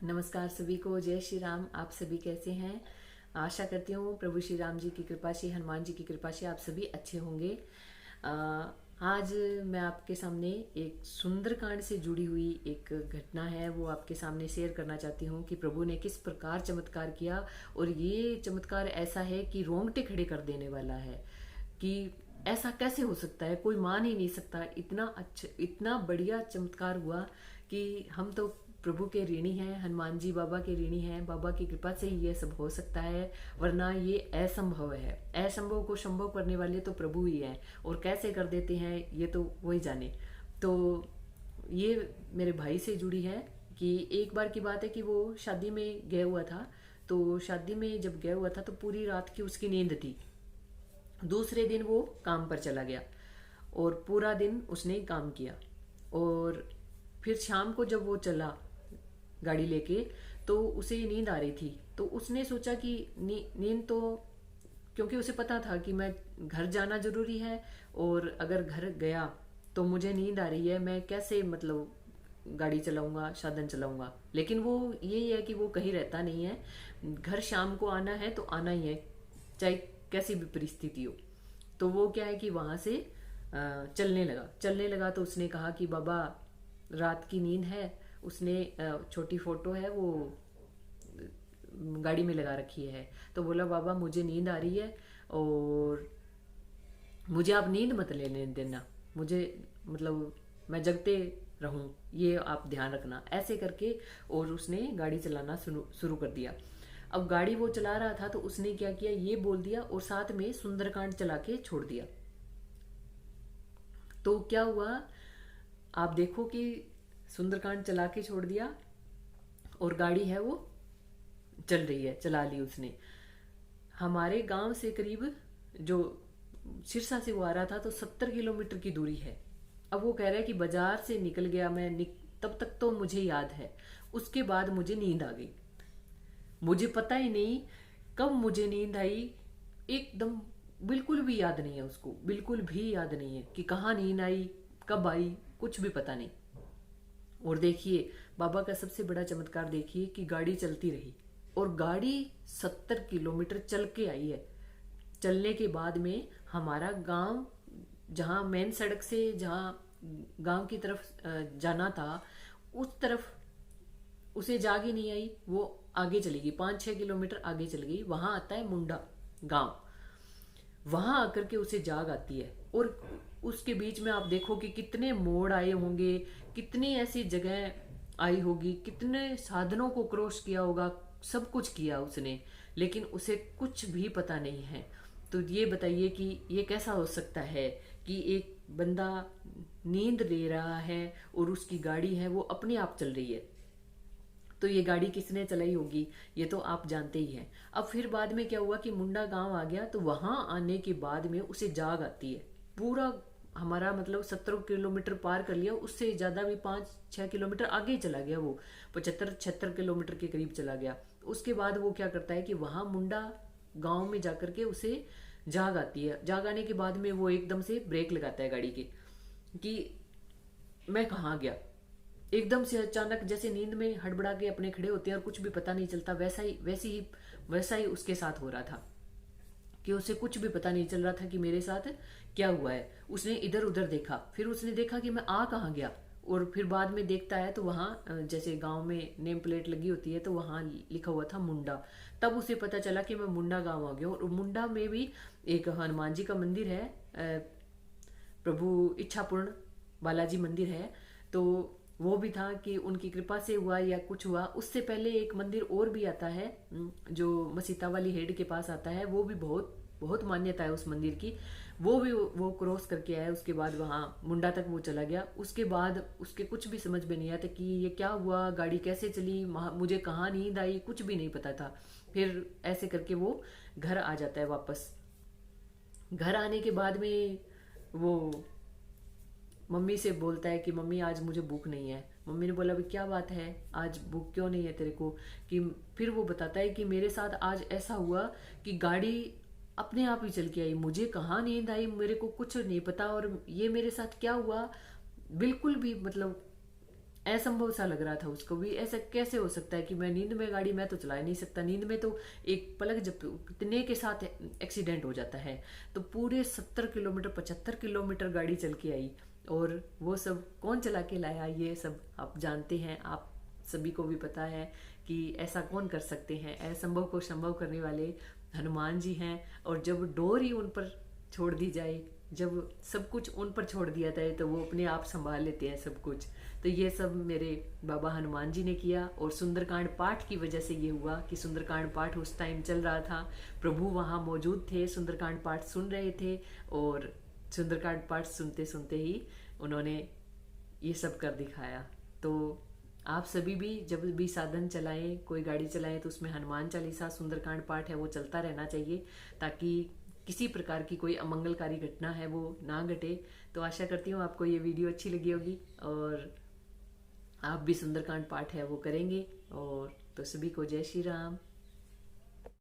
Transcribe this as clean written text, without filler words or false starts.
नमस्कार सभी को। जय श्री राम। आप सभी कैसे हैं? आशा करती हूँ प्रभु श्री राम जी की कृपा से, हनुमान जी की कृपा से आप सभी अच्छे होंगे। अ, आज मैं आपके सामने एक सुंदरकांड से जुड़ी हुई एक घटना है वो आपके सामने शेयर करना चाहती हूँ कि प्रभु ने किस प्रकार चमत्कार किया। और ये चमत्कार ऐसा है कि रोंगटे खड़े कर देने वाला है कि ऐसा कैसे हो सकता है, कोई मान ही नहीं सकता। इतना अच्छा, इतना बढ़िया चमत्कार हुआ कि हम तो प्रभु के ऋणी हैं, हनुमान जी बाबा के ऋणी हैं। बाबा की कृपा से ही ये सब हो सकता है, वरना ये असंभव है। असंभव को संभव करने वाले तो प्रभु ही हैं, और कैसे कर देते हैं ये तो वही जाने। तो ये मेरे भाई से जुड़ी है कि एक बार की बात है कि वो शादी में गया हुआ था। तो शादी में जब गया हुआ था तो पूरी रात की उसकी नींद थी। दूसरे दिन वो काम पर चला गया और पूरा दिन उसने काम किया। और फिर शाम को जब वो चला गाड़ी लेके, तो उसे नींद आ रही थी। तो उसने सोचा कि नींद तो, क्योंकि उसे पता था कि मैं घर जाना जरूरी है, और अगर घर गया तो मुझे नींद आ रही है, मैं कैसे मतलब गाड़ी चलाऊंगा, साधन चलाऊंगा। लेकिन वो यही है कि वो कहीं रहता नहीं है, घर शाम को आना है तो आना ही है, चाहे कैसी भी परिस्थिति हो। तो वो क्या है कि वहां से चलने लगा। तो उसने कहा कि बाबा, रात की नींद है। उसने छोटी फोटो है वो गाड़ी में लगा रखी है। तो बोला, बाबा मुझे नींद आ रही है और मुझे आप नींद मत लेने देना, मुझे मतलब मैं जगते रहूं, ये आप ध्यान रखना, ऐसे करके। और उसने गाड़ी चलाना शुरू कर दिया। अब गाड़ी वो चला रहा था तो उसने क्या किया, ये बोल दिया और साथ में सुंदरकांड चला के छोड़ दिया। तो क्या हुआ, आप देखो कि सुंदरकांड चला के छोड़ दिया और गाड़ी है वो चल रही है, चला ली उसने। हमारे गांव से करीब, जो सिरसा से वो आ रहा था, तो 70 किलोमीटर की दूरी है। अब वो कह रहा है कि बाजार से निकल गया मैं, तब तक तो मुझे याद है। उसके बाद मुझे नींद आ गई। मुझे पता ही नहीं कब मुझे नींद आई, एकदम बिल्कुल भी याद नहीं है उसको, बिल्कुल भी याद नहीं है कि कहाँ नींद आई, कब आई, कुछ भी पता नहीं। और देखिए, बाबा का सबसे बड़ा चमत्कार देखिए कि गाड़ी चलती रही, और गाड़ी 70 किलोमीटर चल के आई है। चलने के बाद में हमारा गांव, जहाँ मेन सड़क से जहाँ गांव की तरफ जाना था, उस तरफ उसे जाग ही नहीं आई। वो आगे चली गई, 5-6 किलोमीटर आगे चली गई। वहां आता है मुंडा गांव, वहां आकर के उसे जाग आती है। और उसके बीच में आप देखो कि कितने मोड़ आए होंगे, कितनी ऐसी जगह आई होगी, कितने साधनों को क्रॉस किया होगा, सब कुछ किया उसने, लेकिन उसे कुछ भी पता नहीं है। तो ये बताइए कि ये कैसा हो सकता है कि एक बंदा नींद ले रहा है और उसकी गाड़ी है वो अपने आप चल रही है। तो ये गाड़ी किसने चलाई होगी, ये तो आप जानते ही हैं। अब फिर बाद में क्या हुआ कि मुंडा गांव आ गया, तो वहां आने के बाद में उसे जाग आती है। पूरा हमारा मतलब 70 किलोमीटर पार कर लिया, उससे ज्यादा भी 5-6 किलोमीटर आगे चला गया वो, 75-76 किलोमीटर के करीब चला गया। उसके बाद वो क्या करता है कि वहां मुंडा गांव में जाकर के उसे जाग आती है। जाग आने के बाद में वो एकदम से ब्रेक लगाता है गाड़ी के, कि मैं कहाँ गया। एकदम से अचानक जैसे नींद में हड़बड़ा के अपने खड़े होते हैं और कुछ भी पता नहीं चलता, वैसा ही उसके साथ हो रहा था कि उसे कुछ भी पता नहीं चल रहा था कि मेरे साथ क्या हुआ है। उसने इधर उधर देखा, फिर उसने देखा कि मैं आ कहाँ गया। और फिर बाद में देखता है तो वहां जैसे गांव में नेम प्लेट लगी होती है, तो वहां लिखा हुआ था मुंडा। तब उसे पता चला कि मैं मुंडा गांव आ गया। और मुंडा में भी एक हनुमान जी का मंदिर है, प्रभु इच्छापूर्ण बालाजी मंदिर है। तो वो भी था कि उनकी कृपा से हुआ या कुछ हुआ। उससे पहले एक मंदिर और भी आता है, जो मसीता वाली हेड के पास आता है, वो भी बहुत बहुत मान्यता है उस मंदिर की। वो भी वो क्रॉस करके आया, उसके बाद वहाँ मुंडा तक वो चला गया। उसके बाद उसके कुछ भी समझ में नहीं आता कि ये क्या हुआ, गाड़ी कैसे चली, मुझे कहाँ नींद आई, कुछ भी नहीं पता था। फिर ऐसे करके वो घर आ जाता है वापस। घर आने के बाद में वो मम्मी से बोलता है कि मम्मी आज मुझे भूख नहीं है। मम्मी ने बोला, भी क्या बात है, आज भूख क्यों नहीं है तेरे को? कि फिर वो बताता है कि मेरे साथ आज ऐसा हुआ कि गाड़ी अपने आप ही चल के आई, मुझे कहाँ नींद आई, मेरे को कुछ नहीं पता, और ये मेरे साथ क्या हुआ बिल्कुल भी मतलब असंभव सा लग रहा था उसको भी, ऐसा कैसे हो सकता है कि मैं नींद में गाड़ी, मैं तो चला ही नहीं सकता नींद में, तो एक पलक झपकने के साथ एक्सीडेंट हो जाता है। तो पूरे 70 किलोमीटर 75 किलोमीटर गाड़ी चल के आई, और वो सब कौन चला के लाया, ये सब आप जानते हैं, आप सभी को भी पता है कि ऐसा कौन कर सकते हैं। असंभव को संभव करने वाले हनुमान जी हैं। और जब डोर ही उन पर छोड़ दी जाए, जब सब कुछ उन पर छोड़ दिया जाए, तो वो अपने आप संभाल लेते हैं सब कुछ। तो ये सब मेरे बाबा हनुमान जी ने किया। और सुंदरकांड पाठ की वजह से ये हुआ कि सुंदरकांड पाठ उस टाइम चल रहा था, प्रभु वहाँ मौजूद थे, सुंदरकांड पाठ सुन रहे थे, और सुंदरकांड पाठ सुनते सुनते ही उन्होंने ये सब कर दिखाया। तो आप सभी भी जब भी साधन चलाएं, कोई गाड़ी चलाएं, तो उसमें हनुमान चालीसा, सुंदरकांड पाठ है वो चलता रहना चाहिए, ताकि किसी प्रकार की कोई अमंगलकारी घटना है वो ना घटे। तो आशा करती हूँ आपको ये वीडियो अच्छी लगी होगी, और आप भी सुंदरकांड पाठ है वो करेंगे। और तो सभी को जय श्री राम।